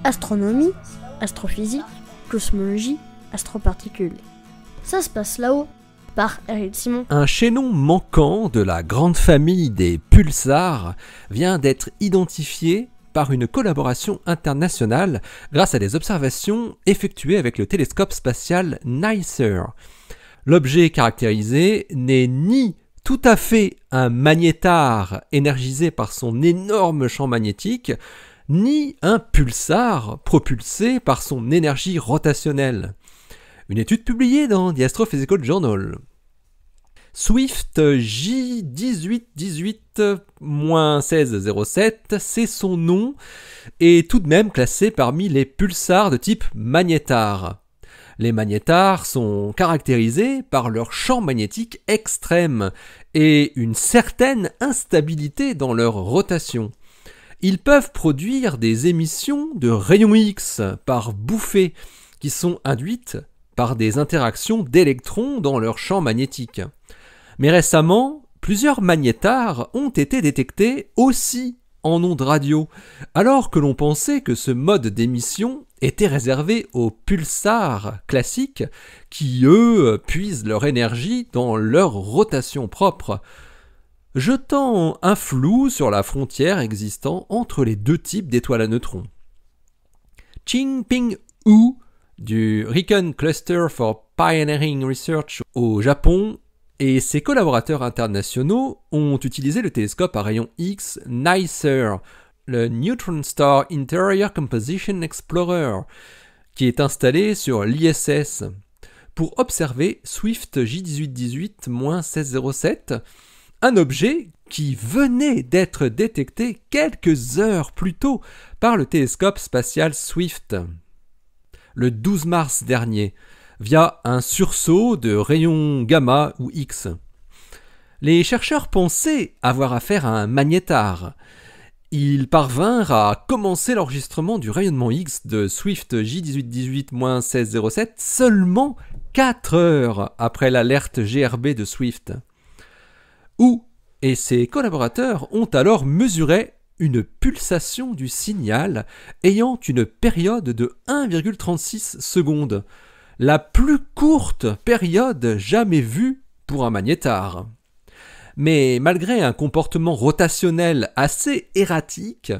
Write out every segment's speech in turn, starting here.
Astronomie, astrophysique, cosmologie, astroparticules. Ça se passe là-haut, par Eric Simon. Un chaînon manquant de la grande famille des pulsars vient d'être identifié par une collaboration internationale grâce à des observations effectuées avec le télescope spatial NICER. L'objet caractérisé n'est ni tout à fait un magnétar énergisé par son énorme champ magnétique, ni un pulsar propulsé par son énergie rotationnelle. Une étude publiée dans The Astrophysical Journal. Swift J1818-1607, c'est son nom, est tout de même classé parmi les pulsars de type magnétar. Les magnétars sont caractérisés par leur champ magnétique extrême et une certaine instabilité dans leur rotation. Ils peuvent produire des émissions de rayons X par bouffées qui sont induites par des interactions d'électrons dans leur champ magnétique. Mais récemment, plusieurs magnétars ont été détectés aussi en ondes radio, alors que l'on pensait que ce mode d'émission était réservé aux pulsars classiques qui, eux, puisent leur énergie dans leur rotation propre, jetant un flou sur la frontière existant entre les deux types d'étoiles à neutrons. Qingping Hu du Riken Cluster for Pioneering Research au Japon et ses collaborateurs internationaux ont utilisé le télescope à rayons X NICER, le Neutron Star Interior Composition Explorer, qui est installé sur l'ISS, pour observer Swift J1818-1607, un objet qui venait d'être détecté quelques heures plus tôt par le télescope spatial Swift, le 12 mars dernier, via un sursaut de rayons gamma ou X. Les chercheurs pensaient avoir affaire à un magnétar. Ils parvinrent à commencer l'enregistrement du rayonnement X de Swift J1818-1607 seulement 4 heures après l'alerte GRB de Swift. Hu et ses collaborateurs ont alors mesuré une pulsation du signal ayant une période de 1,36 secondes, la plus courte période jamais vue pour un magnétar. Mais malgré un comportement rotationnel assez erratique,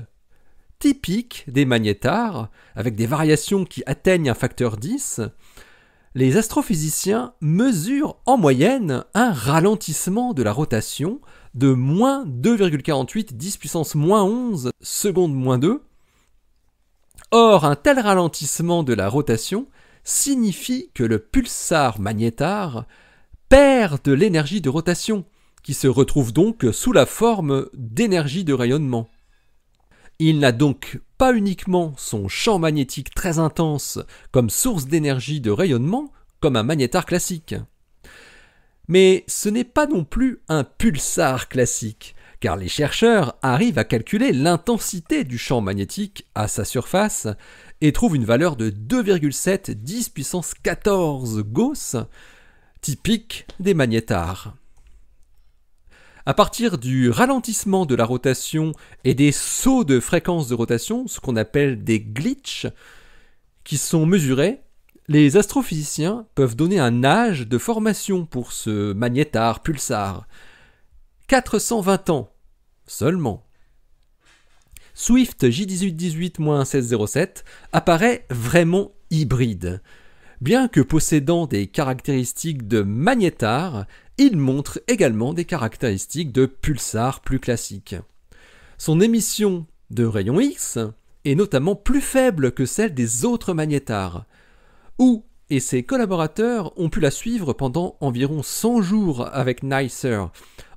typique des magnétars, avec des variations qui atteignent un facteur 10, les astrophysiciens mesurent en moyenne un ralentissement de la rotation de moins 2,48 10 puissance moins 11 secondes moins 2. Or, un tel ralentissement de la rotation signifie que le pulsar magnétar perd de l'énergie de rotation, qui se retrouve donc sous la forme d'énergie de rayonnement. Il n'a donc pas uniquement son champ magnétique très intense comme source d'énergie de rayonnement, comme un magnétar classique. Mais ce n'est pas non plus un pulsar classique, car les chercheurs arrivent à calculer l'intensité du champ magnétique à sa surface et trouvent une valeur de 2,7 10 puissance 14 Gauss, typique des magnétars. À partir du ralentissement de la rotation et des sauts de fréquence de rotation, ce qu'on appelle des glitches, qui sont mesurés, les astrophysiciens peuvent donner un âge de formation pour ce magnétar pulsar. 420 ans seulement. Swift J1818-1607 apparaît vraiment hybride. Bien que possédant des caractéristiques de magnétar, il montre également des caractéristiques de pulsar plus classiques. Son émission de rayons X est notamment plus faible que celle des autres magnétars. Hu et ses collaborateurs ont pu la suivre pendant environ 100 jours avec NICER,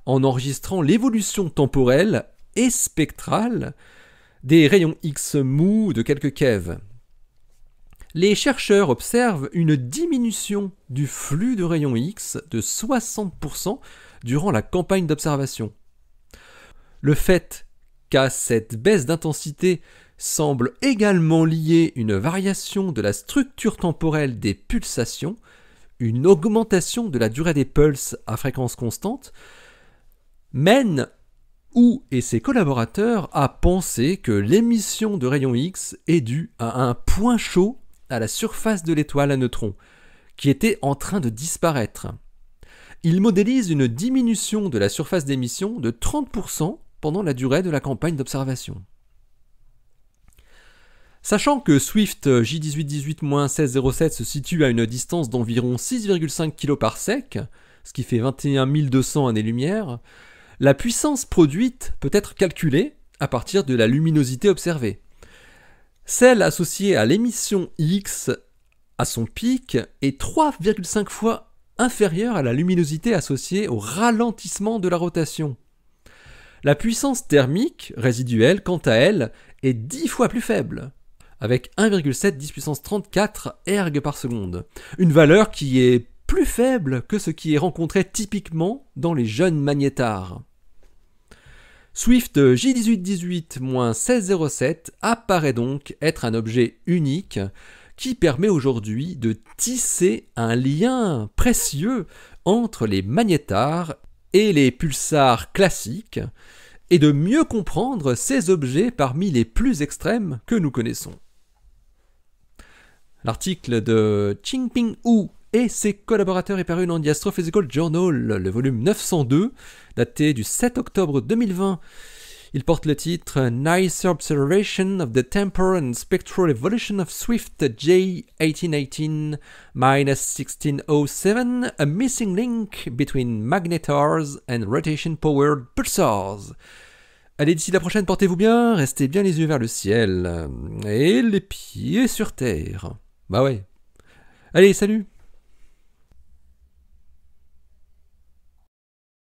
en enregistrant l'évolution temporelle et spectrale des rayons X mous de quelques keV. Les chercheurs observent une diminution du flux de rayons X de 60% durant la campagne d'observation. Le fait qu'à cette baisse d'intensité semble également liée une variation de la structure temporelle des pulsations, une augmentation de la durée des pulses à fréquence constante, mène Hu et ses collaborateurs a pensé que l'émission de rayons X est due à un point chaud à la surface de l'étoile à neutrons, qui était en train de disparaître. Ils modélisent une diminution de la surface d'émission de 30% pendant la durée de la campagne d'observation. Sachant que Swift J1818-1607 se situe à une distance d'environ 6,5 km par sec, ce qui fait 21 200 années-lumière, la puissance produite peut être calculée à partir de la luminosité observée. Celle associée à l'émission X à son pic est 3,5 fois inférieure à la luminosité associée au ralentissement de la rotation. La puissance thermique résiduelle, quant à elle, est 10 fois plus faible, avec 1,7 10 puissance 34 erg par seconde, une valeur qui est plus faible que ce qui est rencontré typiquement dans les jeunes magnétars. Swift J1818-1607 apparaît donc être un objet unique qui permet aujourd'hui de tisser un lien précieux entre les magnétars et les pulsars classiques et de mieux comprendre ces objets parmi les plus extrêmes que nous connaissons. L'article de Qingping Hu et ses collaborateurs est paru dans The Astrophysical Journal, le volume 902, daté du 7 octobre 2020. Il porte le titre « Nicer Observation of the Temporal and Spectral Evolution of Swift J1818-1607, a missing link between magnetars and rotation-powered pulsars ». Allez, d'ici la prochaine, portez-vous bien, restez bien les yeux vers le ciel, et les pieds sur terre. Bah ouais. Allez, salut!